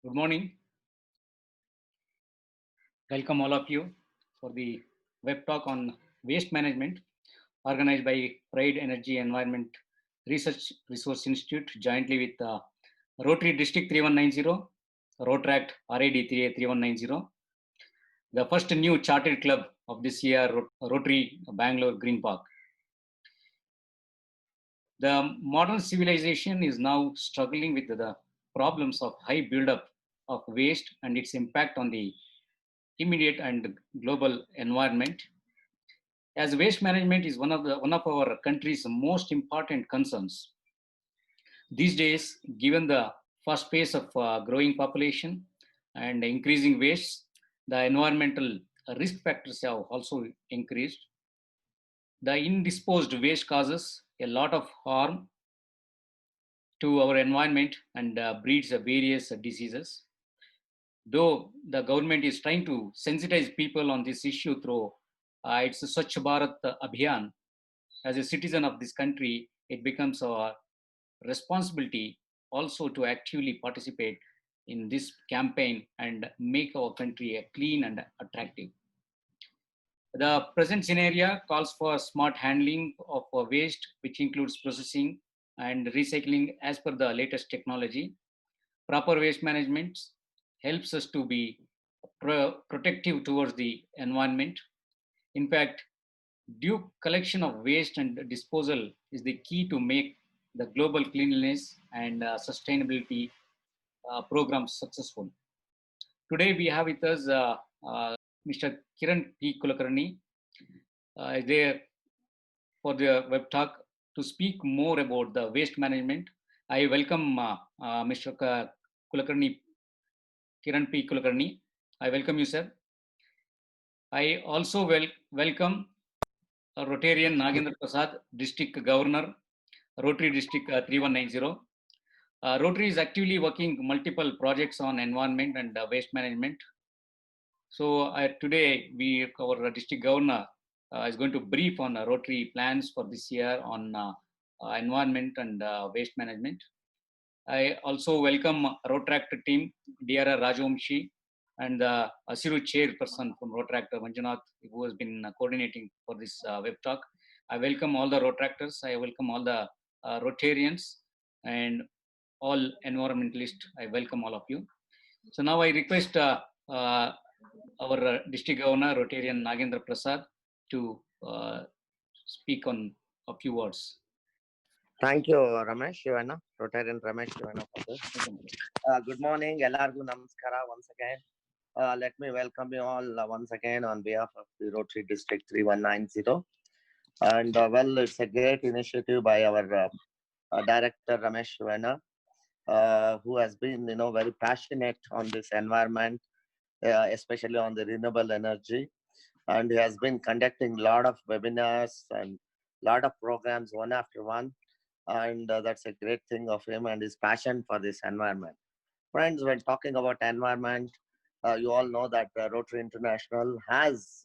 Good morning. Welcome all of you for the web talk on waste management organized by Pride Energy Environment Research Resource Institute jointly with Rotary District 3190, Rotract RAD 3190, the first new chartered club of this year, Rotary Bangalore Green Park. The modern civilization is now struggling with the problems of high buildup of waste and its impact on the immediate and global environment. As waste management is one of our country's most important concerns these days, given the fast pace of growing population and increasing waste, the environmental risk factors have also increased. The indisposed waste causes a lot of harm to our environment and breeds various diseases. Though the government is trying to sensitize people on this issue through its Swachh Bharat Abhiyan, as a citizen of this country, it becomes our responsibility also to actively participate in this campaign and make our country a clean and attractive. The present scenario calls for smart handling of waste, which includes processing and recycling as per the latest technology. Proper waste management helps us to be protective towards the environment. In fact, due collection of waste and disposal is the key to make the global cleanliness and sustainability programs successful. Today we have with us Mr. Kiran P. Kulakarni there for the web talk to speak more about the waste management. I welcome Mr. Kulakarni, Kiran P. Kulakarni. I welcome you, sir. I also welcome Rotarian Nagendra Prasad, District Governor, Rotary District 3190. Rotary is actively working multiple projects on environment and waste management. So today our district governor is going to brief on Rotary plans for this year on environment and waste management. I also welcome Rotract team, Dr. Rajvamshi, and the Asiru chairperson from Rotract, Manjunath, who has been coordinating for this web talk. I welcome all the Rotractors. I welcome all the Rotarians and all environmentalists. I welcome all of you. So now I request our district governor, Rotarian Nagendra Prasad, to speak on a few words. Thank you, Ramesh Shivana, Rotarian Ramesh Shivana for this. Good morning, Elargu Namaskara once again. Let me welcome you all once again on behalf of the Rotary District 3190. And well, it's a great initiative by our director Ramesh Shivana, who has been, very passionate on this environment, especially on the renewable energy. And he has been conducting a lot of webinars and a lot of programs one after one. And that's a great thing of him and his passion for this environment. Friends, when talking about environment, you all know that Rotary International has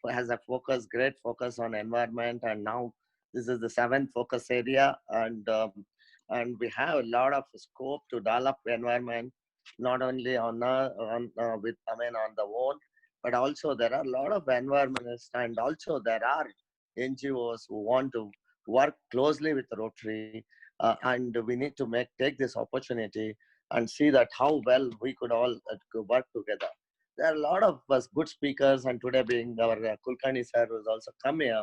a great focus on environment, and now this is the seventh focus area, and we have a lot of scope to develop environment, not only on the own, but also there are a lot of environmentalists, and also there are NGOs who want to work closely with Rotary, and we need to take this opportunity and see that how well we could all work together. There are a lot of us good speakers, and today being our Kulkarni sir, who has also come here,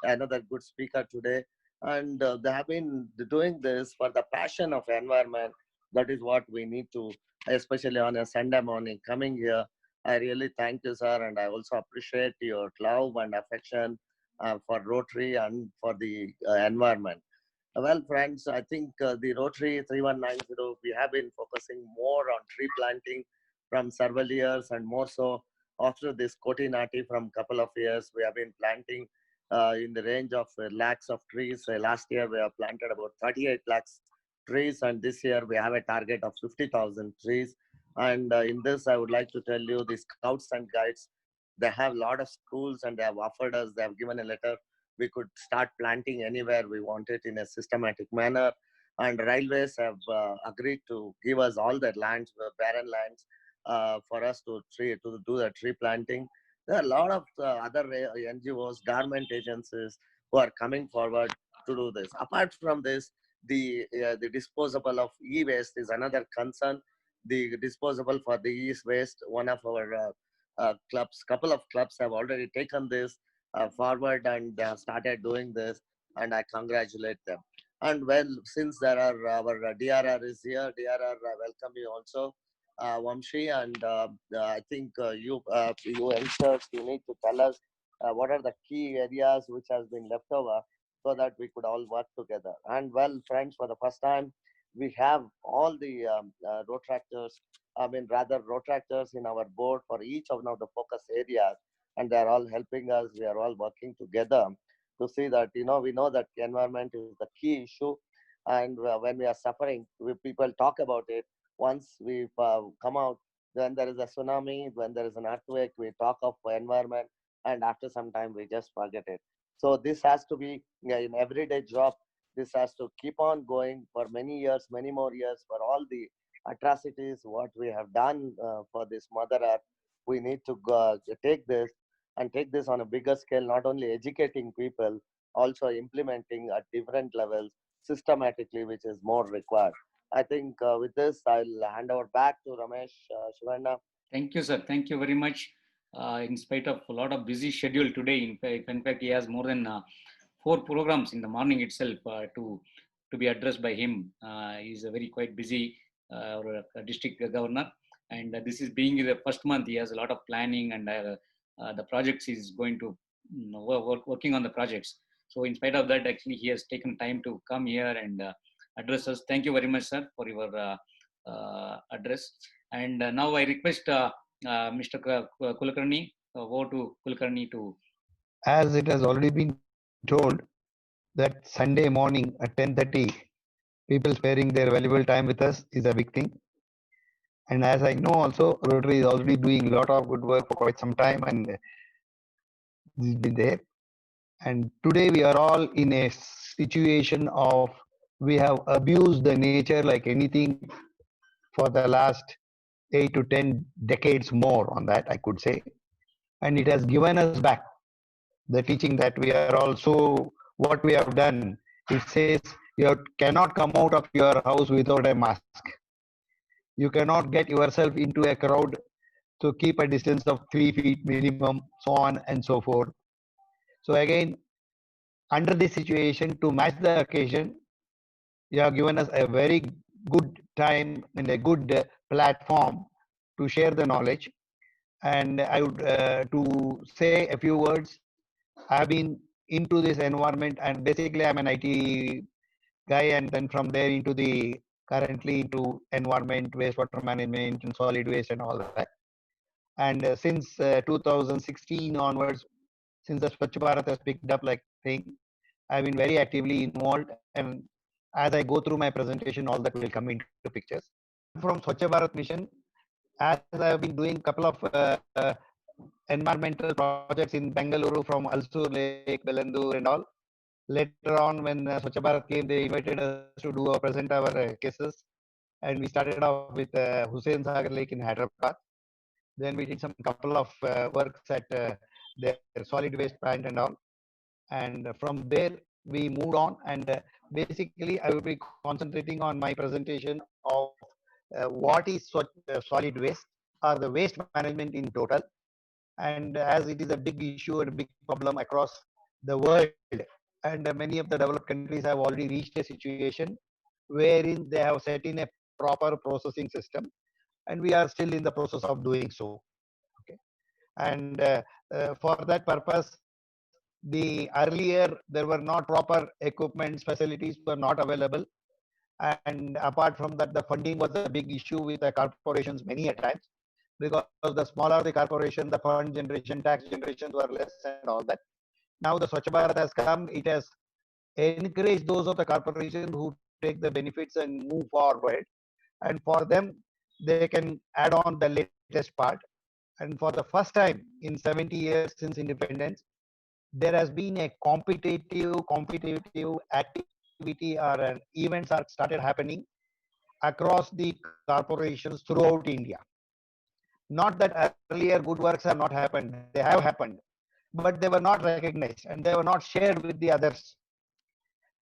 another good speaker today. And they have been doing this for the passion of environment. That is what we need to, especially on a Sunday morning, coming here. I really thank you, sir, and I also appreciate your love and affection for Rotary and for the environment. Well, friends, I think the Rotary 3190, we have been focusing more on tree planting from several years, and more so after this Koti Nati from couple of years, we have been planting in the range of lakhs of trees. Last year, we have planted about 38 lakhs trees, and this year we have a target of 50,000 trees. And in this, I would like to tell you, the Scouts and Guides, they have a lot of schools, and they have offered us, they have given a letter. We could start planting anywhere we want it in a systematic manner. and railways have agreed to give us all their lands, barren lands, for us to do the tree planting. There are a lot of other NGOs, government agencies who are coming forward to do this. Apart from this, the disposable of e-waste is another concern. The disposable for the e-waste, one of our clubs, couple of clubs have already taken this forward and started doing this, and I congratulate them. And well, since there are our DRR is here, DRR, welcome you also, Vamshi, and I think you youngsters, you need to tell us what are the key areas which has been left over, so that we could all work together. And well, friends, for the first time, we have all the rotractors, I mean, rather rotractors in our board for each of now the focus areas, and they're all helping us. We are all working together to see that, we know that environment is the key issue. And when we are suffering, people talk about it. Once we come out, then there is a tsunami, when there is an earthquake, we talk of environment, and after some time, we just forget it. So this has to be, in everyday job. This has to keep on going for many years, many more years, for all the atrocities what we have done for this mother earth. We need to take this and take this on a bigger scale, not only educating people, also implementing at different levels systematically, which is more required. I think with this, I'll hand over back to Ramesh, Shivanna. Thank you, sir. Thank you very much. In spite of a lot of busy schedule today, in fact, he has more than 4 programs in the morning itself to be addressed by him. He's a very quite busy district governor, and this is being the first month. He has a lot of planning, and the projects he's going to working on the projects. So, in spite of that, actually, he has taken time to come here and address us. Thank you very much, sir, for your address. And now I request Mr. Kulkarni, over to Kulkarni to. As it has already been told that Sunday morning at 10:30, people sparing their valuable time with us is a big thing. And as I know also, Rotary is already doing a lot of good work for quite some time, and it's been there. And today we are all in a situation of we have abused the nature like anything for the last 8 to 10 decades more on that, I could say. And it has given us back the teaching that we are also what we have done. It says you cannot come out of your house without a mask. You cannot get yourself into a crowd, so keep a distance of 3 feet minimum, so on and so forth. So again, under this situation, to match the occasion, you have given us a very good time and a good platform to share the knowledge. And I would to say a few words. I've been into this environment, and basically I'm an IT guy, and then from there into the currently into environment, wastewater management, and solid waste and all that. And since 2016 onwards, since the Swachh Bharat has picked up like thing, I've been very actively involved. And as I go through my presentation, all that will come into pictures. From Swachh Bharat mission, as I have been doing a couple of environmental projects in Bengaluru from Alsur Lake, Belandur and all. Later on, when Swachh Bharat came, they invited us to do present our cases. And we started off with Hussain Sagar Lake in Hyderabad. Then we did some couple of works at their solid waste plant and all. And from there, we moved on. And basically, I will be concentrating on my presentation of what is solid waste or the waste management in total. And as it is a big issue and a big problem across the world, and many of the developed countries have already reached a situation wherein they have set in a proper processing system, and we are still in the process of doing so. Okay. And for that purpose, the earlier there were not proper equipments, facilities were not available. And apart from that, the funding was a big issue with the corporations many a times, because the smaller the corporation, the fund generation, tax generations were less and all that. Now the Swachh Bharat has come, it has encouraged those of the corporations who take the benefits and move forward. And for them, they can add on the latest part. And for the first time in 70 years since independence, there has been a competitive activity activity or events are started happening across the corporations throughout India. Not that earlier good works have not happened, they have happened, but they were not recognized and they were not shared with the others.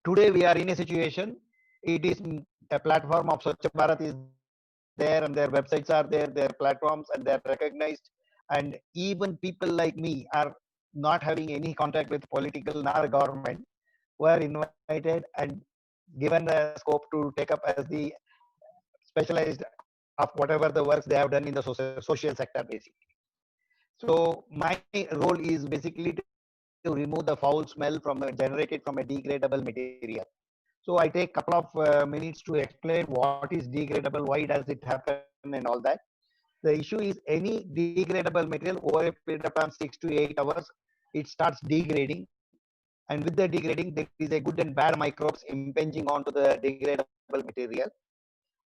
Today we are in a situation, it is a platform of Swachh Bharat is there and their websites are there, their platforms, and they're recognized. And even people like me are not having any contact with political nor government were invited and given the scope to take up as the specialized of whatever the works they have done in the social sector basically. So my role is basically to remove the foul smell generated from a degradable material. So I take couple of minutes to explain what is degradable, why does it happen and all that. The issue is any degradable material over a period of time 6 to 8 hours, it starts degrading. And with the degrading, there is a good and bad microbes impinging onto the degradable material.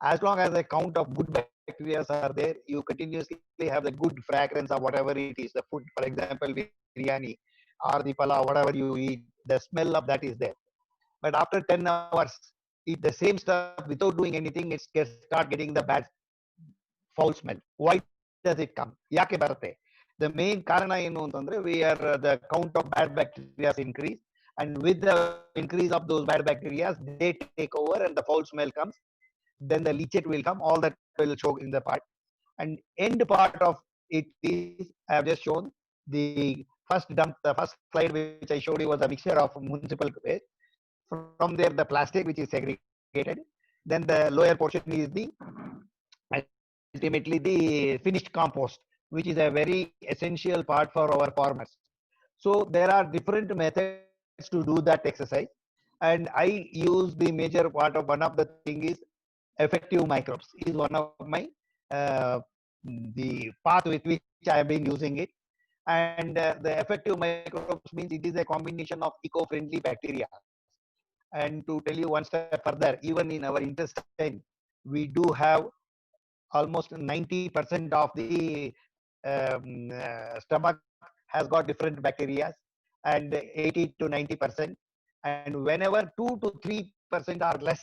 As long as a count of good bacteria are there, you continuously have the good fragrance of whatever it is, the food, for example, biryani or the pala, whatever you eat, the smell of that is there. But after 10 hours, if the same stuff without doing anything, it start getting the bad foul smell. Why does it come? Yake barate? The main karana ಏನು ಅಂತಂದ್ರೆ we are the count of bad bacteria increase, and with the increase of those bad bacteria they take over and the foul smell comes. Then the leachate will come, all that will show in the part. And end part of it is I have just shown the the first slide which I showed you was a mixture of municipal waste. From there the plastic which is segregated, then the lower portion is the ultimately the finished compost, which is a very essential part for our farmers. So there are different methods to do that exercise, and I use the major part of one of the thing is effective microbes is one of my uh, the path with which I have been using it. And the effective microbes means it is a combination of eco-friendly bacteria. And to tell you one step further, even in our intestine, we do have almost 90% of the stomach has got different bacteria, and 80 to 90%. And whenever 2 to 3% are less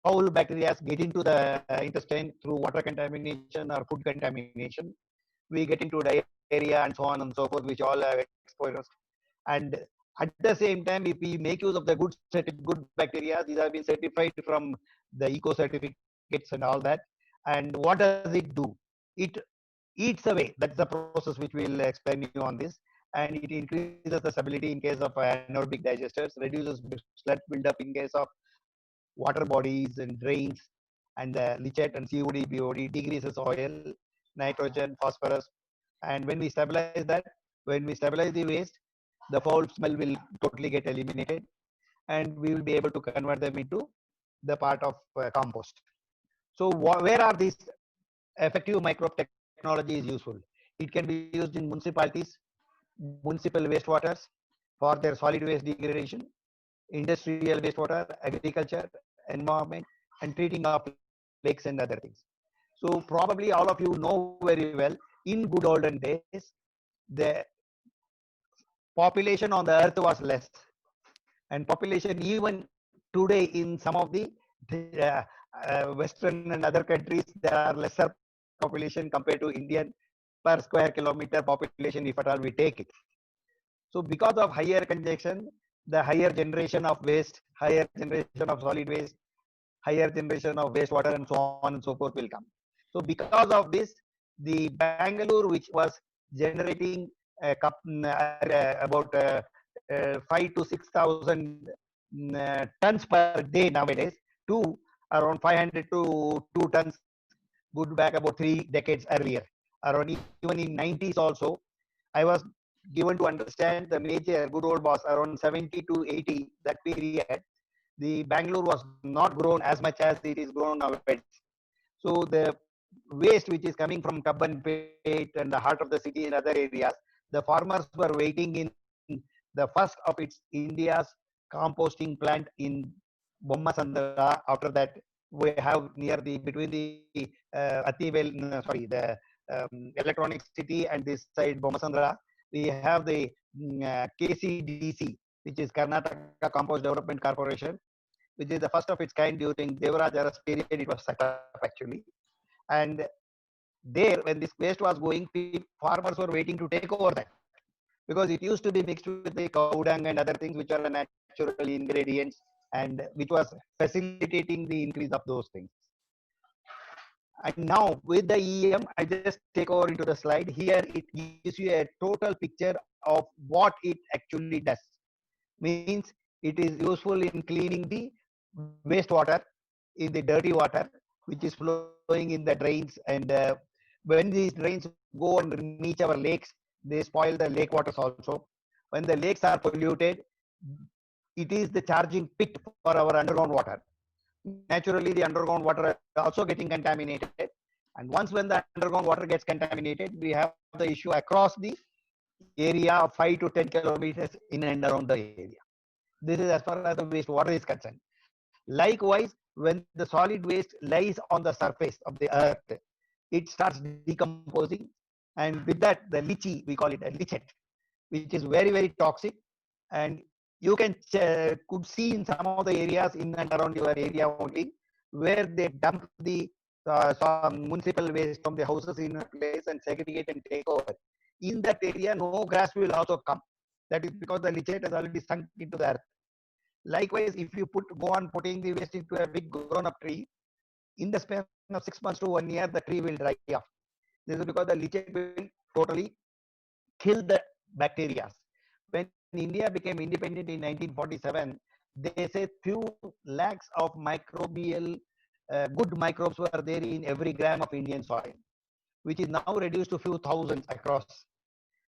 foul bacteria get into the intestine through water contamination or food contamination, we get into diarrhea and so on and so forth, which all have exposed. And at the same time, if we make use of the good bacteria, these have been certified from the eco certificates and all that. And what does it do? It eats away. That's the process which we'll explain you on this. And it increases the stability in case of anaerobic digesters, reduces blood buildup in case of water bodies and drains, and the leachate and COD, BOD decreases oil, nitrogen, phosphorus. And when we stabilize that, when we stabilize the waste, the foul smell will totally get eliminated, and we will be able to convert them into the part of compost. So where are these effective microbe technology is useful? It can be used in municipalities, municipal wastewaters for their solid waste degradation, industrial wastewater, agriculture, environment, and treating of lakes and other things. So probably all of you know very well, in good olden days, the population on the earth was less, and population even today in some of the western and other countries, there are lesser population compared to Indian per square kilometer population, if at all we take it. So because of higher congestion, the higher generation of waste, higher generation of solid waste, higher generation of wastewater, and so on and so forth will come. So because of this, the Bangalore, which was generating about 5 to 6,000 tons per day nowadays, to around 500 to 2 tons, good back about 3 decades earlier. Around even in 90s also, I was given to understand the major good old was around 70 to 80, that period, the Bangalore was not grown as much as it is grown nowadays. So the waste which is coming from Kabbanpet and the heart of the city and other areas, the farmers were waiting in the first of its India's composting plant in Bommasandra. After that, we have near the between the the electronic city and this side Bommasandra, we have the KCDC, which is Karnataka Compost Development Corporation. which is the first of its kind during Devaraja's period. It was set up actually. And there, when this waste was going, farmers were waiting to take over that because it used to be mixed with the cow dung and other things which are natural ingredients and which was facilitating the increase of those things. And now with the EM, I just take over into the slide. Here it gives you a total picture of what it actually does. Means it is useful in cleaning the wastewater in the dirty water which is flowing in the drains. And when these drains go and reach our lakes, they spoil the lake waters also. When the lakes are polluted, it is the charging pit for our underground water. Naturally, the underground water is also getting contaminated. And once when the underground water gets contaminated, we have the issue across the area of 5 to 10 kilometers in and around the area. This is as far as the wastewater is concerned. Likewise, when the solid waste lies on the surface of the earth, it starts decomposing. And with that, the lychee, we call it a lichet, which is very, very toxic. And you could see in some of the areas in and around your area only, where they dump the some municipal waste from the houses in a place and segregate and take over. In that area, no grass will also come. That is because the lichet has already sunk into the earth. Likewise, if you go on putting the waste into a big grown-up tree, in the span of 6 months to 1 year, the tree will dry off. This is because the lichet will totally kill the bacteria. When India became independent in 1947, they say few lakhs of microbial good microbes were there in every gram of Indian soil, which is now reduced to few thousands across,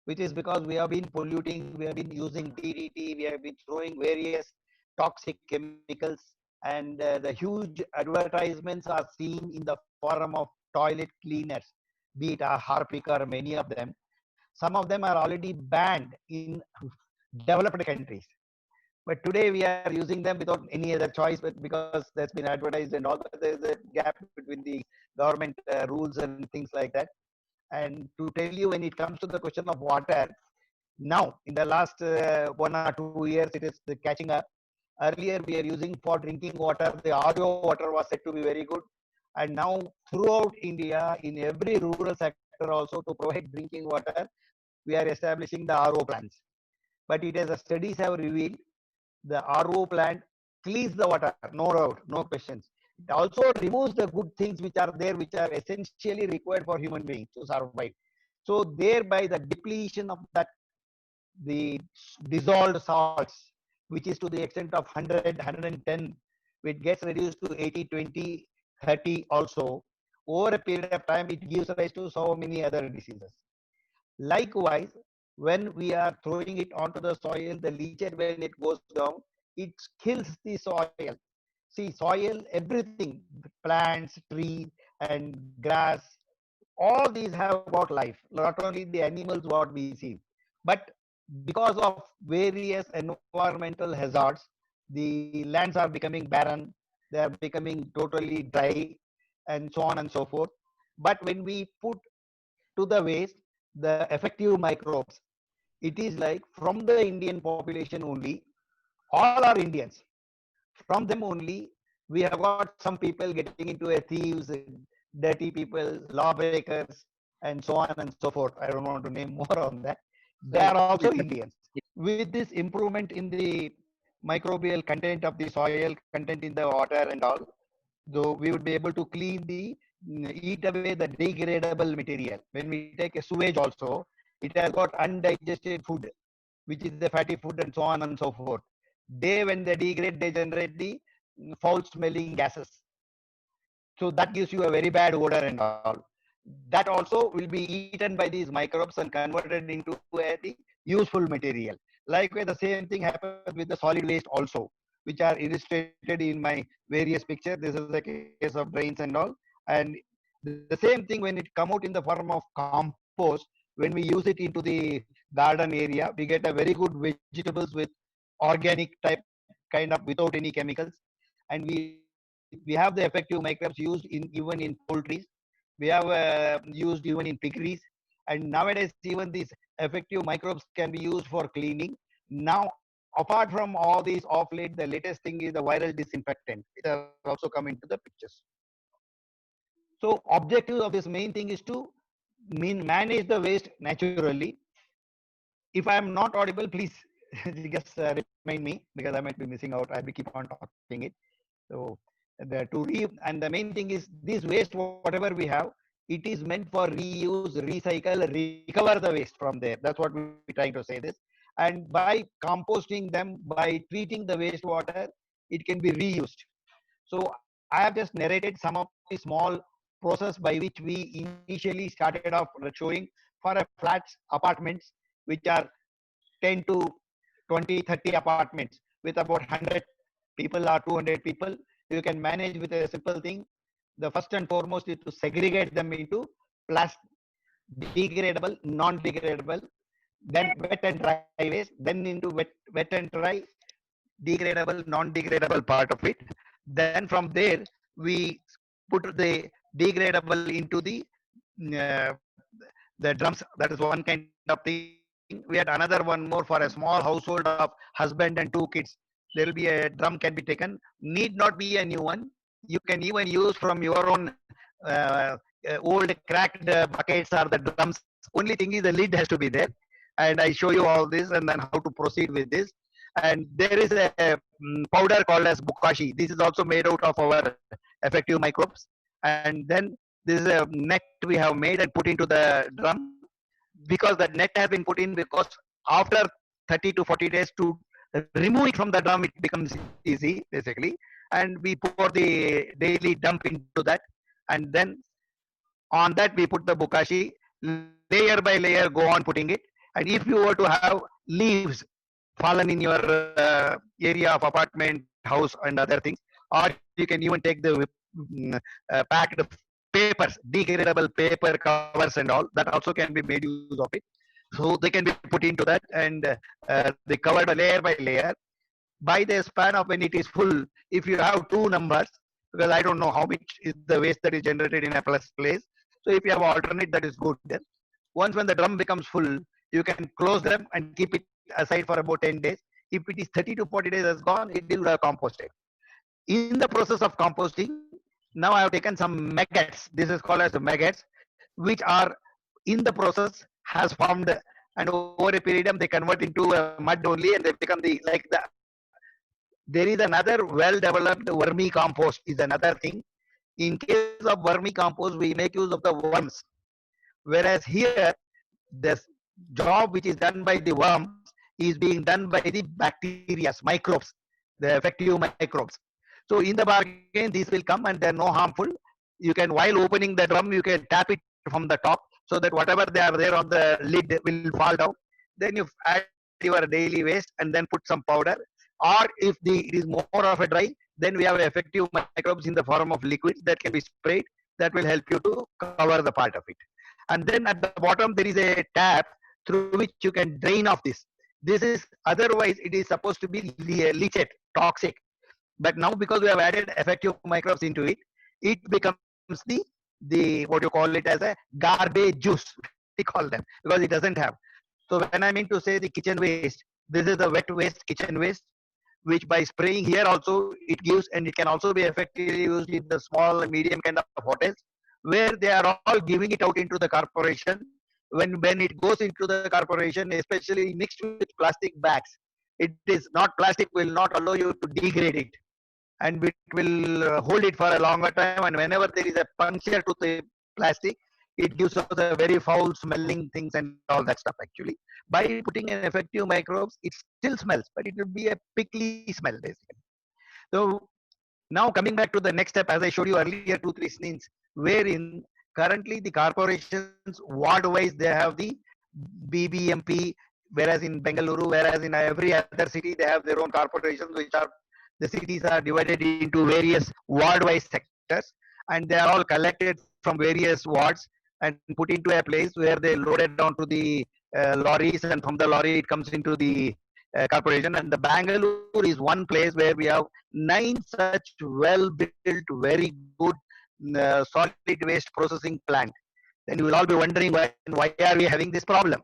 which is because we have been polluting, we have been using DDT, we have been throwing various toxic chemicals, and the huge advertisements are seen in the form of toilet cleaners, be it a Harpic or many of them. Some of them are already banned in developed countries. But today we are using them without any other choice, but because that's been advertised and all, but there's a gap between the government rules and things like that. And to tell you, when it comes to the question of water, now in the last 1 or 2 years, it is catching up. Earlier, we are using for drinking water, the RO water was said to be very good. And now throughout India, in every rural sector also, to provide drinking water, we are establishing the RO plants. But it has studies have revealed the RO plant cleans the water, no doubt, no questions. It also removes the good things which are there, which are essentially required for human beings to survive. So thereby the depletion of that, the dissolved salts, which is to the extent of 100, 110, it gets reduced to 80, 20, 30 also. Over a period of time, it gives rise to so many other diseases. Likewise, when we are throwing it onto the soil, the lichet, when it goes down, it kills the soil. See, soil, everything, plants, trees, and grass, all these have got life, not only the animals what we see. But because of various environmental hazards, the lands are becoming barren, they are becoming totally dry, and so on and so forth. But when we put to the waste the effective microbes, it is like from the Indian population only, all are Indians. From them only, we have got some people getting into a thieves, dirty people, lawbreakers, and so on and so forth. I don't want to name more on that. They are also Indians. With this improvement in the microbial content of the soil, content in the water and all, though we would be able to clean the eat away the degradable material. When we take a sewage also, it has got undigested food, which is the fatty food and so on and so forth. They, when they degrade, they generate the foul smelling gases. So that gives you a very bad odor and all. That also will be eaten by these microbes and converted into the useful material. Likewise, the same thing happens with the solid waste also, which are illustrated in my various pictures. This is the case of drains and all. And the same thing, when it come out in the form of compost, when we use it into the garden area, we get a very good vegetables with organic type kind of without any chemicals. And we have the effective microbes used in even in poultries. We have used even in piggeries. And nowadays, even these effective microbes can be used for cleaning. Now, apart from all these off late, the latest thing is the viral disinfectant. It has also come into the pictures. So objective of this main thing is to manage the waste naturally. If I am not audible, please just remind me, because I might be missing out. I will keep on talking it. So and the main thing is this waste, whatever we have, it is meant for reuse, recycle, recover the waste from there. That's what we're trying to say this. And by composting them, by treating the wastewater, it can be reused. So I have just narrated some of the small process by which we initially started off showing for a flats apartments, which are 10 to 20, 30 apartments with about 100 people or 200 people. You can manage with a simple thing. The first and foremost is to segregate them into plastic, degradable, non-degradable, then wet and dry waste, then into wet and dry, degradable, non-degradable part of it. Then from there, we put the degradable into the drums. That is one kind of thing. We had another one more for a small household of husband and 2 kids. There will be a drum can be taken. Need not be a new one. You can even use from your own old cracked buckets or the drums. Only thing is the lid has to be there. And I show you all this and then how to proceed with this. And there is a powder called as bokashi. This is also made out of our effective microbes. And then this is a net we have made and put into the drum, because that net has been put in, because after 30 to 40 days to remove it from the drum, it becomes easy basically. And we pour the daily dump into that, and then on that we put the bokashi, layer by layer go on putting it. And if you were to have leaves fallen in your area of apartment, house and other things, or you can even take the packed papers, degradable paper covers and all, that also can be made use of it. So they can be put into that, and they covered layer by layer. By the span of when it is full, if you have two numbers, because I don't know how much is the waste that is generated in a plus place. So if you have alternate, that is good. Then once when the drum becomes full, you can close them and keep it aside for about 10 days. If it is 30 to 40 days has gone, it will have composted. In the process of composting, now I have taken some maggots. This is called as maggots, which are in the process has formed, and over a period they convert into mud only, and they become the like the. There is another well-developed vermicompost is another thing. In case of vermicompost, we make use of the worms, whereas here the job which is done by the worms is being done by the bacteria, microbes, the effective microbes. So in the bargain, these will come and they're no harmful. You can, while opening the drum, you can tap it from the top so that whatever they are there on the lid will fall down. Then you add your daily waste and then put some powder. Or if it is more of a dry, then we have effective microbes in the form of liquids that can be sprayed. That will help you to cover the part of it. And then at the bottom, there is a tap through which you can drain off this. This is, otherwise it is supposed to be leachate, toxic. But now because we have added effective microbes into it, it becomes the what you call it as a garbage juice, we call them, because it doesn't have. So when I mean to say the kitchen waste, this is the wet waste, kitchen waste, which by spraying here also it gives, and it can also be effectively used in the small and medium kind of hotels, where they are all giving it out into the corporation. When it goes into the corporation, especially mixed with plastic bags, it is not, plastic will not allow you to degrade it, and it will hold it for a longer time. And whenever there is a puncture to the plastic, it gives us a very foul smelling things and all that stuff. Actually, by putting an effective microbes, it still smells, but it will be a pickly smell basically. So now coming back to the next step, as I showed you earlier, 2-3 scenes, wherein currently the corporations ward-wise, they have the BBMP, whereas in Bengaluru, whereas in every other city, they have their own corporations, which are, the cities are divided into various ward-wise sectors, and they are all collected from various wards and put into a place where they load it down to the lorries, and from the lorry it comes into the corporation. And the Bangalore is one place where we have 9 such well-built, very good solid waste processing plant. Then you will all be wondering why are we having this problem?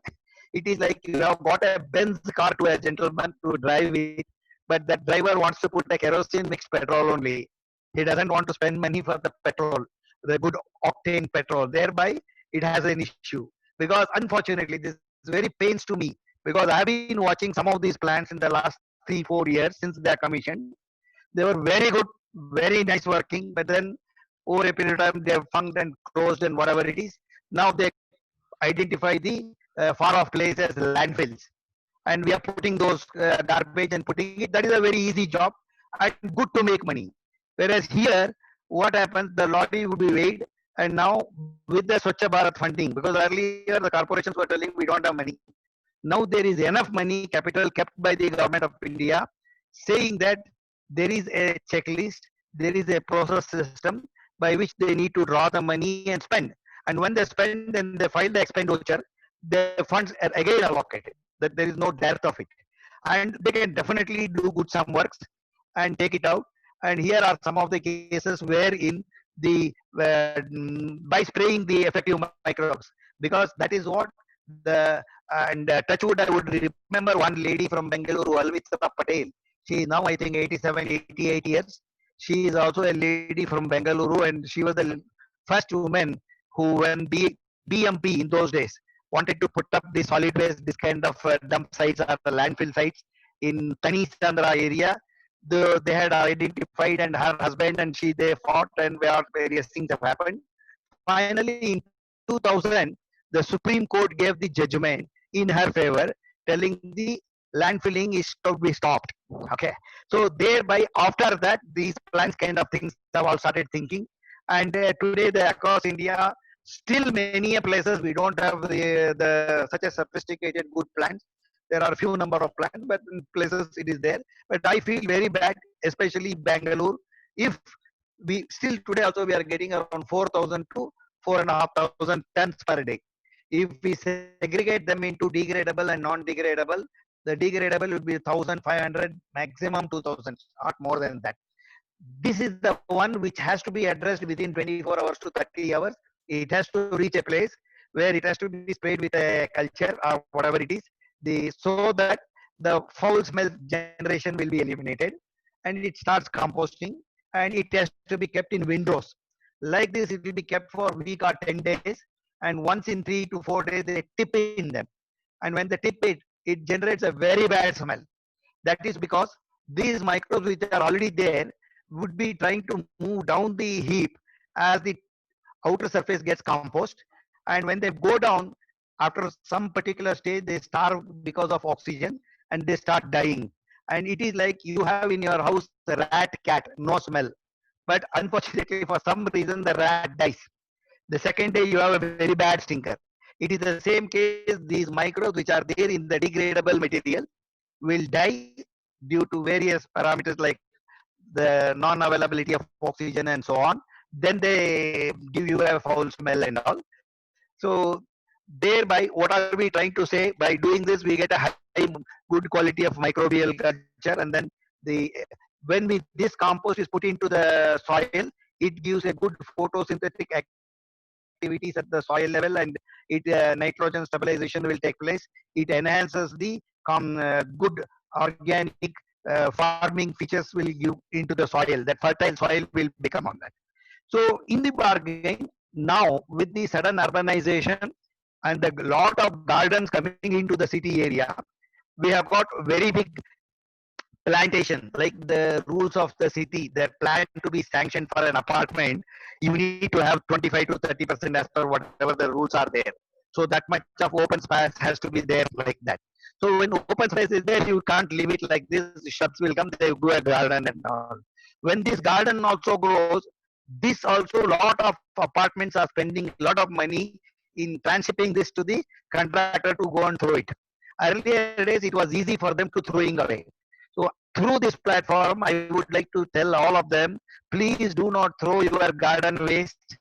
It is like you have got a Benz car to a gentleman to drive it, but that driver wants to put a kerosene mixed petrol only. He doesn't want to spend money for the petrol, the good octane petrol. Thereby, it has an issue. Because unfortunately, this very pains to me, because I've been watching some of these plants in the last 3-4 years since they are commissioned. They were very good, very nice working, but then over a period of time they have funked and closed and whatever it is. Now they identify the far off places as landfills, and we are putting those garbage and putting it. That is a very easy job and good to make money. Whereas here, what happens? The lorry would be weighed, and now with the Swachh Bharat funding, because earlier the corporations were telling we don't have money. Now there is enough money, capital kept by the government of India, saying that there is a checklist, there is a process system by which they need to draw the money and spend. And when they spend and they file the expenditure, the funds are again allocated. That there is no dearth of it, and they can definitely do good some works and take it out. And here are some of the cases wherein the by spraying the effective microbes, because that is what the and touchwood, I would remember one lady from Bengaluru, Alvitra Patel. She is now I think 87, 88 years. She is also a lady from Bengaluru, and she was the first woman who, when BMP in those days wanted to put up the solid waste, this kind of dump sites or the landfill sites in Tani Chandra area, they had identified, and her husband and she, they fought, and various things have happened. Finally, in 2000, the Supreme Court gave the judgment in her favor, telling the landfilling is to be stopped. Okay, so thereby after that, these plants kind of things have all started thinking, and today they across India, still many places we don't have the such a sophisticated good plants. There are a few number of plants, but in places it is there. But I feel very bad, especially Bangalore. If we still today also we are getting around 4,000 to 4,500 tons per day. If we segregate them into degradable and non-degradable, the degradable would be 1,500, maximum 2,000, not more than that. This is the one which has to be addressed within 24 hours to 30 hours. It has to reach a place where it has to be sprayed with a culture or whatever it is, so that the foul smell generation will be eliminated, and it starts composting, and it has to be kept in windrows. Like this, it will be kept for a week or 10 days, and once in 3 to 4 days, they tip in them. And when they tip it, it generates a very bad smell. That is because these microbes which are already there would be trying to move down the heap as the outer surface gets compost. And when they go down, after some particular stage, they starve because of oxygen and they start dying. And it is like you have in your house a rat, cat, no smell. But unfortunately, for some reason, the rat dies. The second day, you have a very bad stinker. It is the same case. These microbes which are there in the degradable material will die due to various parameters like the non-availability of oxygen and so on. Then they give you a foul smell and all. So thereby, what are we trying to say? By doing this, we get a high, good quality of microbial culture, and then when this compost is put into the soil, it gives a good photosynthetic activities at the soil level, and nitrogen stabilization will take place. It enhances the good organic farming features will give into the soil. That fertile soil will become on that. So in the bargain, now with the sudden urbanization and the lot of gardens coming into the city area, we have got very big plantation. Like the rules of the city, the plan to be sanctioned for an apartment, you need to have 25 to 30% as per whatever the rules are there. So that much of open space has to be there like that. So when open space is there, you can't leave it like this. Shops will come, they do a garden and all. When this garden also grows, this also lot of apartments are spending a lot of money in transshipping this to the contractor to go and throw it. Earlier days, it was easy for them to throwing away. So through this platform, I would like to tell all of them, please do not throw your garden waste,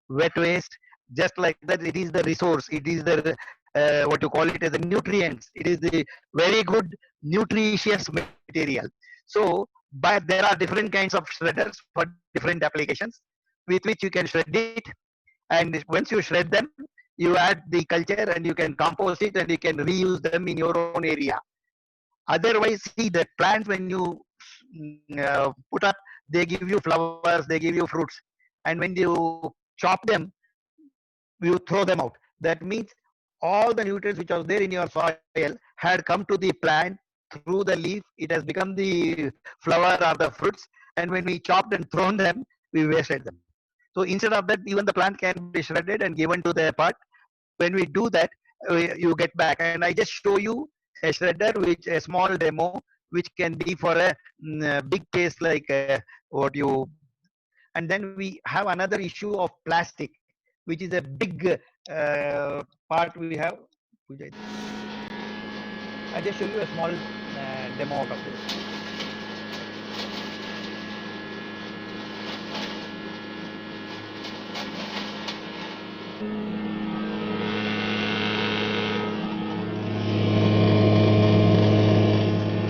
wet waste, just like that. It is the resource. It is the what you call it as the nutrients. It is the very good nutritious material. So, but there are different kinds of shredders for different applications with which you can shred it. And once you shred them, you add the culture and you can compost it and you can reuse them in your own area. Otherwise, see the plants when you put up, they give you flowers, they give you fruits, and when you chop them, you throw them out. That means all the nutrients which are there in your soil had come to the plant through the leaf. It has become the flower or the fruits, and when we chopped and thrown them, we wasted them. So instead of that, even the plant can be shredded and given to the part. When we do that, you get back. And I just show you a shredder, which a small demo, which can be for a big case like what you. And then we have another issue of plastic, which is a big part we have. I just show you a small demo out of this.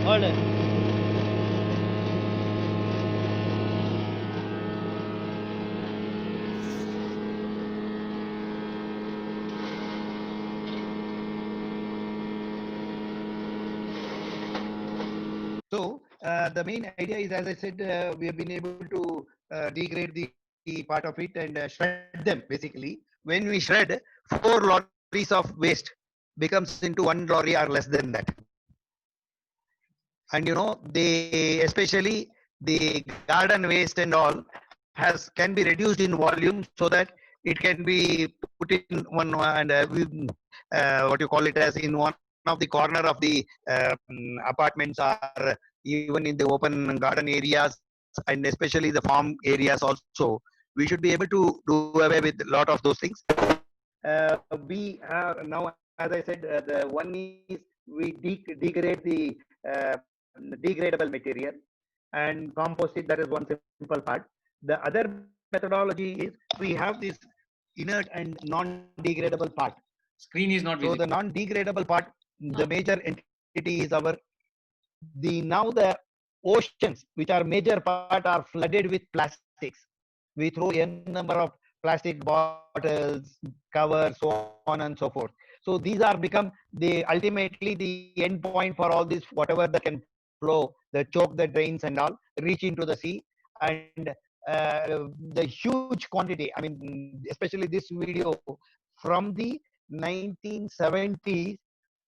Order. So the main idea is, as I said, we have been able to degrade the part of it and shred them basically. When we shred, 4 lorries of waste becomes into 1 lorry or less than that. And they, especially the garden waste and all, can be reduced in volume so that it can be put in one and what you call it as in one of the corner of the apartments, or even in the open garden areas, and especially the farm areas also. We should be able to do away with a lot of those things. We are now, as I said, the one is we degrade the degradable material and compost it. That is one simple part. The other methodology is we have this inert and non-degradable part. Screen is not So visible. the non-degradable part, the major entity is our the oceans, which are major part, are flooded with plastics. We throw n number of plastic bottles, covers, so on and so forth. So these are become the ultimately the end point for all this, whatever that can flow, the choke, the drains and all, reach into the sea. And the huge quantity, I mean, especially this video from the 1970s,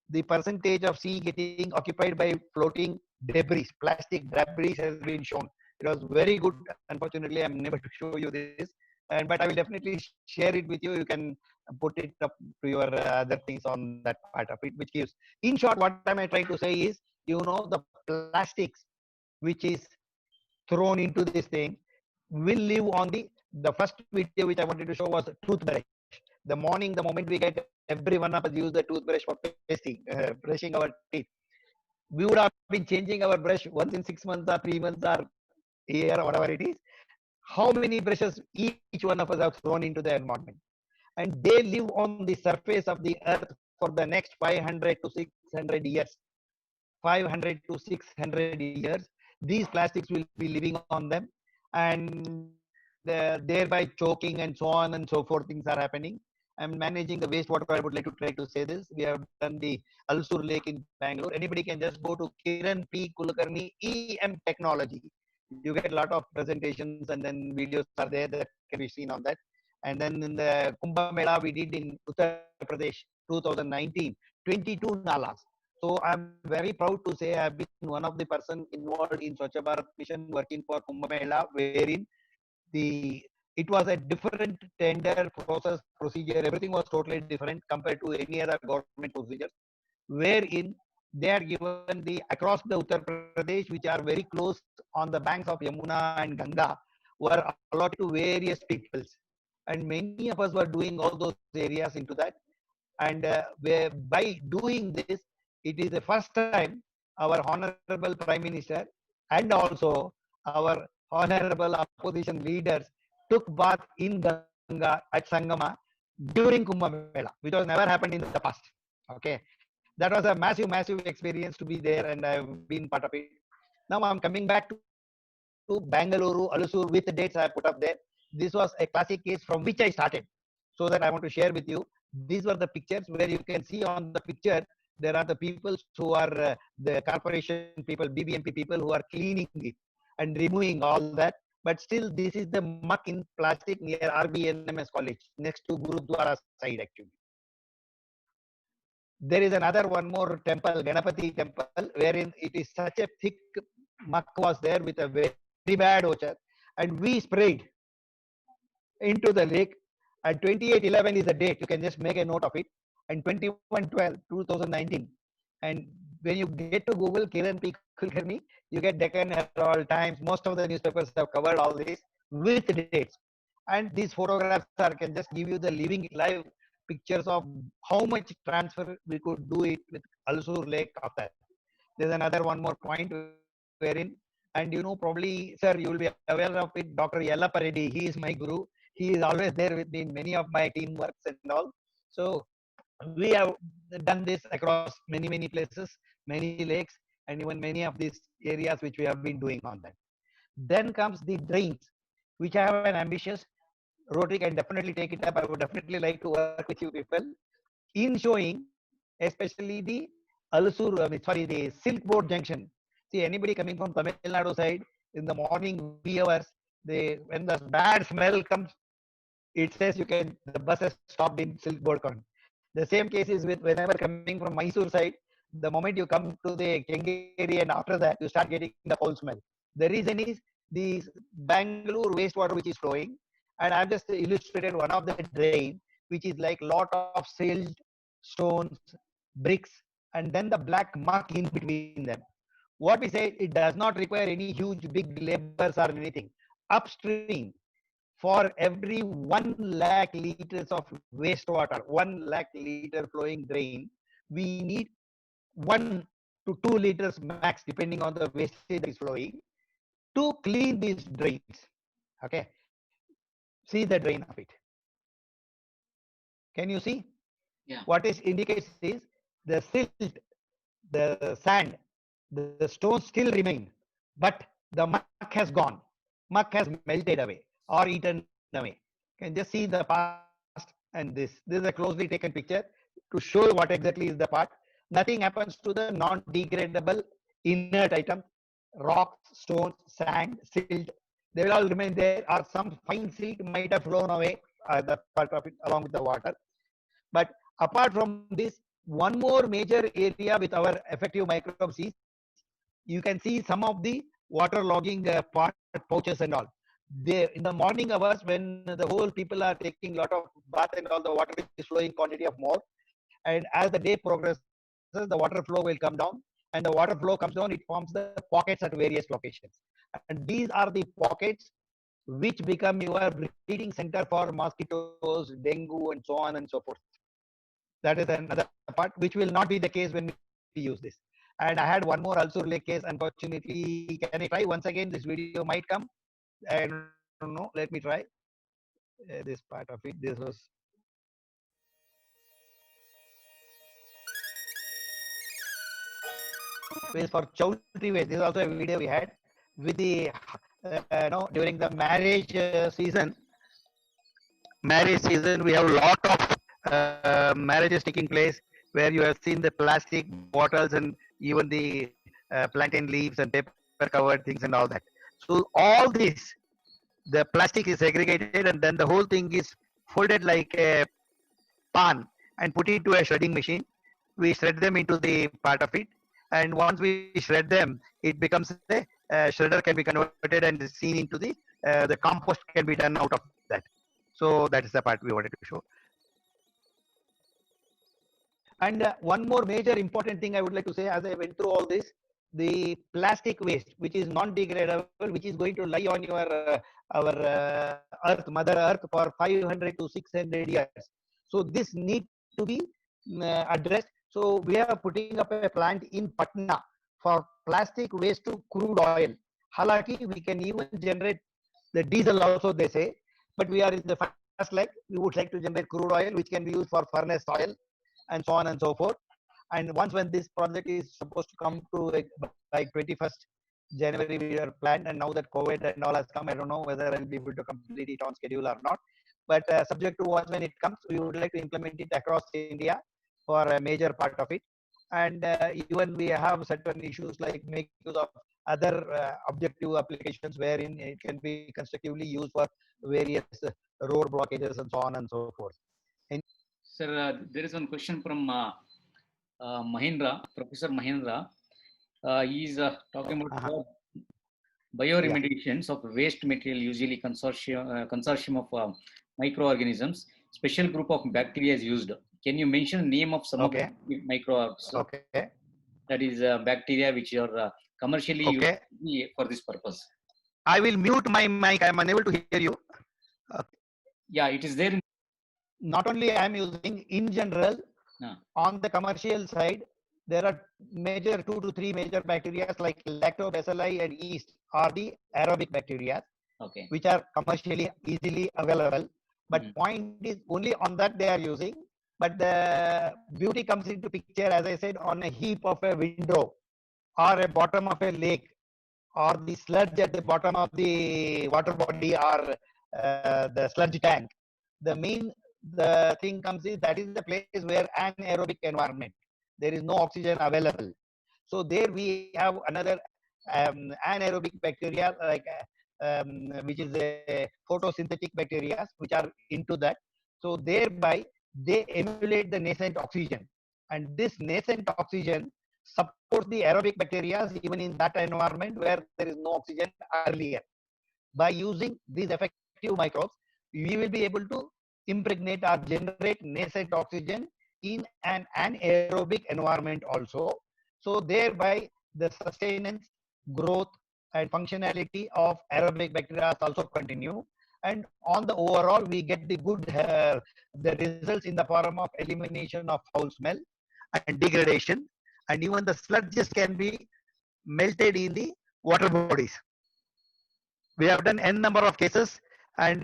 the percentage of sea getting occupied by floating debris, plastic debris, has been shown. It was very good. Unfortunately, I'm never to show you this, but I will definitely share it with you. You can put it up to your other things on that part of it, which gives. In short, what am I trying to say is, the plastics which is thrown into this thing will live on the first video which I wanted to show was toothbrush. The morning, the moment we get, every one of us use the toothbrush for pasting, brushing our teeth. We would have been changing our brush once in 6 months or 3 months or a year or whatever it is. How many brushes each one of us have thrown into the environment? And they live on the surface of the earth for the next 500 to 600 years. 500 to 600 years, these plastics will be living on them, and thereby choking and so on and so forth. Things are happening. I'm managing the wastewater. I would like to try to say this. We have done the Alsur Lake in Bangalore. Anybody can just go to Kiran P. Kulkarni EM Technology. You get a lot of presentations and then videos are there that can be seen on that. And then in the Kumbh Mela we did in Uttar Pradesh 2019, 22 nalas. So I'm very proud to say I've been one of the person involved in Swachh Bharat mission working for Kumbh Mela, wherein it was a different tender process procedure. Everything was totally different compared to any other government procedures, wherein they are given the across the Uttar Pradesh, which are very close on the banks of Yamuna and Ganga, were allotted to various peoples, and many of us were doing all those areas into that. And by doing this, it is the first time our honorable Prime Minister and also our honorable opposition leaders took bath in Ganga at Sangama during Kumbh Mela, which was never happened in the past. Okay, that was a massive experience to be there, and I've been part of it. Now I'm coming back to Bangalore, Alusur, with the dates I put up there. This was a classic case from which I started, so that I want to share with you. These were the pictures where you can see on the picture, there are the people who are the corporation people, BBMP people who are cleaning it and removing all that. But still, this is the muck in plastic near RBNMS College, next to Gurudwara side actually. There is another one more temple, Ganapati temple, wherein it is such a thick muck was there with a very bad odor, and we sprayed into the lake. And 28/11 is the date. You can just make a note of it. And 21/12/2019. And when you get to Google Kiran P. Kulkarni, you get Deccan Herald, Times. Most of the newspapers have covered all this with dates. And these photographs are can just give you the living live pictures of how much transfer we could do it with Alsur Lake of that. There's another one more point wherein, and probably, sir, you will be aware of it, Dr. Yellappa Reddy. He is my guru. He is always there with me in many of my team works and all. So we have done this across many places, many lakes, and even many of these areas which we have been doing on that. Then comes the drains, which I have an ambitious. Rotary can definitely take it up. I would definitely like to work with you people in showing, especially the Alsur, the Silk Board Junction. See, anybody coming from Tamil Nadu side in the morning wee hours, when the bad smell comes, it says the bus has stopped in Silk Board Con. The same case is with whenever coming from Mysore side, the moment you come to the Kengeri and after that, you start getting the foul smell. The reason is the Bangalore wastewater which is flowing, and I've just illustrated one of the drain, which is like lot of silt, stones, bricks, and then the black muck in between them. What we say, it does not require any huge big labors or anything. Upstream, for every 1 lakh liters of wastewater, 1 lakh liter flowing drain, we need 1 to 2 liters max, depending on the wastage that is flowing, to clean these drains. Okay, see the drain of it. Can you see? Yeah. What it indicates is the silt, the sand, the stones still remain, but the muck has gone. Muck has melted away or eaten away. You can just see the past and this. This is a closely taken picture to show what exactly is the part. Nothing happens to the non-degradable inert items, rocks, stones, sand, silt. They will all remain there, or some fine silt might have flown away, the part of it along with the water. But apart from this, one more major area with our effective microbes is, you can see some of the water logging pot pouches and all. They, in the morning hours when the whole people are taking lot of bath and all, the water is flowing quantity of more. And as the day progresses, the water flow will come down. And the water flow comes down, it forms the pockets at various locations. And these are the pockets which become your breeding center for mosquitoes, dengue, and so on and so forth. That is another part, which will not be the case when we use this. And I had one more Alsur Lake case. Unfortunately, can I try once again? This video might come. I don't know. Let me try. This part of it. This was for Chowdhury Way. This is also a video we had with the during the marriage season, we have a lot of marriages taking place where you have seen the plastic bottles and even the plantain leaves and paper covered things and all that. So all this, the plastic is segregated and then the whole thing is folded like a pan and put into a shredding machine. We shred them into the part of it, and once we shred them, it becomes a shredder can be converted and seen into the compost can be done out of that. So that is the part we wanted to show. And one more major important thing I would like to say as I went through all this, the plastic waste, which is non-degradable, which is going to lie on your our Earth, Mother Earth, for 500 to 600 years. So this need to be addressed. So we are putting up a plant in Patna for plastic waste to crude oil. Halaki, we can even generate the diesel also, they say, but we are in the first leg. We would like to generate crude oil, which can be used for furnace oil and so on and so forth. And once when this project is supposed to come to by 21st January, we are planned, and now that COVID and all has come, I don't know whether I'll be able to complete it on schedule or not. but subject to watch when it comes, we would like to implement it across India for a major part of it. And even we have certain issues like make use of other objective applications wherein it can be constructively used for various road blockages and so on and so forth. Sir, there is one question from Mahindra, Professor Mahindra. He is talking about bioremediations of waste material, usually consortium of microorganisms. Special group of bacteria is used. Can you mention name of some of the microbes? Okay. That is bacteria which are commercially used for this purpose. I will mute my mic. I am unable to hear you. Yeah, it is there. Not only I am using, in general, on the commercial side, there are major 2 to 3 major bacteria like lactobacilli and yeast are the aerobic bacteria, which are commercially easily available. But point is only on that they are using. But the beauty comes into picture, as I said, on a heap of a window or a bottom of a lake or the sludge at the bottom of the water body or the sludge tank. The thing comes is that is the place where anaerobic environment. There is no oxygen available. So there we have another anaerobic bacteria like which is a photosynthetic bacteria which are into that. So thereby they emulate the nascent oxygen, and this nascent oxygen supports the aerobic bacteria even in that environment where there is no oxygen earlier. By using these effective microbes, we will be able to impregnate or generate nascent oxygen in an anaerobic environment also. So thereby the sustenance, growth and functionality of aerobic bacteria also continue. And on the overall, we get the good the results in the form of elimination of foul smell and degradation. And even the sludges can be melted in the water bodies. We have done n number of cases, and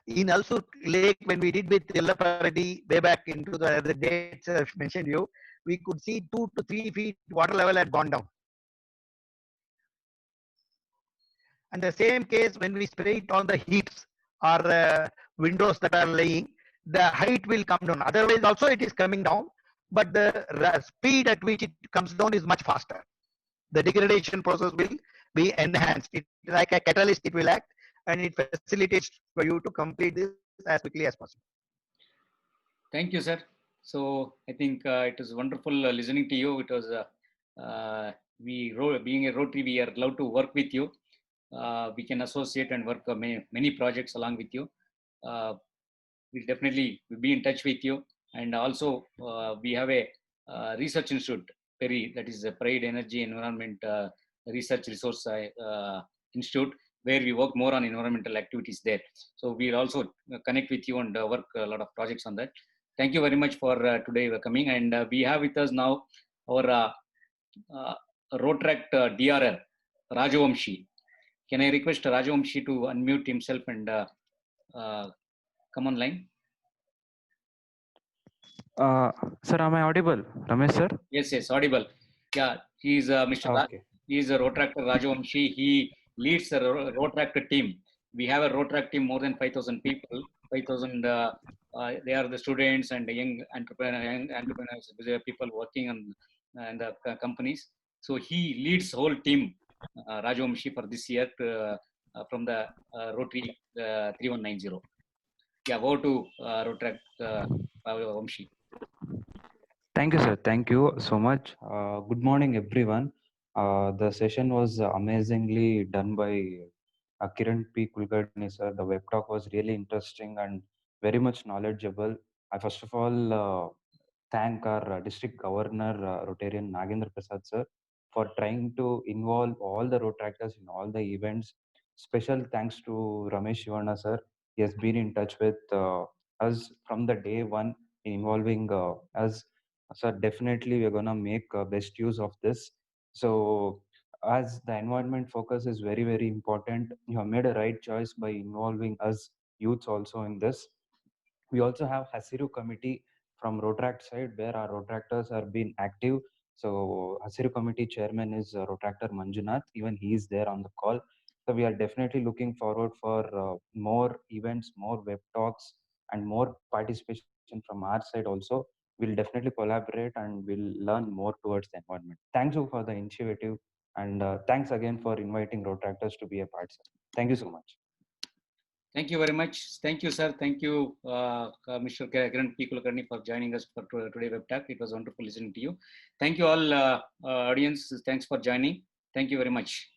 in also lake when we did with Yellapareddy way back into the dates mentioned you, we could see 2 to 3 feet water level had gone down. And the same case when we spray it on the heaps or windows that are laying, the height will come down. Otherwise also it is coming down, but the speed at which it comes down is much faster. The degradation process will be enhanced. It like a catalyst, it will act, and it facilitates for you to complete this as quickly as possible. Thank you, sir. So I think it was wonderful listening to you. It was being a Rotary, we are allowed to work with you. We can associate and work many projects along with you. We'll definitely be in touch with you. And also, we have a research institute, PERI, that is the Pride Energy Environment Research Resource Institute, where we work more on environmental activities there. So we'll also connect with you and work a lot of projects on that. Thank you very much for today coming. And we have with us now our Rotract DRR, Rajavamshi. Can I request Rajavamshi to unmute himself and come online? Sir, am I audible? Ramesh sir? Yes, audible. Yeah, he is Mr. Okay. He is a Rotractor Rajavamshi. He leads the Rotractor team. We have a Rotract team more than 5,000 people. 5,000. They are the students and the young entrepreneurs, people working on the companies. So he leads whole team, Rajavamshi, for this year from the Rotary 3190. Yeah, go to Rotract Rajavamshi. Thank you, sir. Thank you so much. Good morning, everyone. The session was amazingly done by Kiran P. Kulkarni, sir. The web talk was really interesting and very much knowledgeable. I first of all thank our district governor, Rotarian Nagendra Prasad, sir, for trying to involve all the Rotractors in all the events. Special thanks to Ramesh Shivana, sir. He has been in touch with us from the day one, involving us. So definitely we're gonna make best use of this. So as the environment focus is very, very important, you have made a right choice by involving us youths also in this. We also have Hasiru committee from Rotract side where our Rotractors are being active. So Hasiru committee chairman is Rotractor Manjunath. Even he is there on the call. So we are definitely looking forward for more events, more web talks, and more participation from our side also. We'll definitely collaborate and we'll learn more towards the environment. Thank you for the initiative, and thanks again for inviting Rotaractors to be a part, sir. Thank you so much. Thank you very much. Thank you, sir. Thank you, Mr. Kiran P. Kulkarni, for joining us for today web talk. It was wonderful listening to you. Thank you all, audience. Thanks for joining. Thank you very much.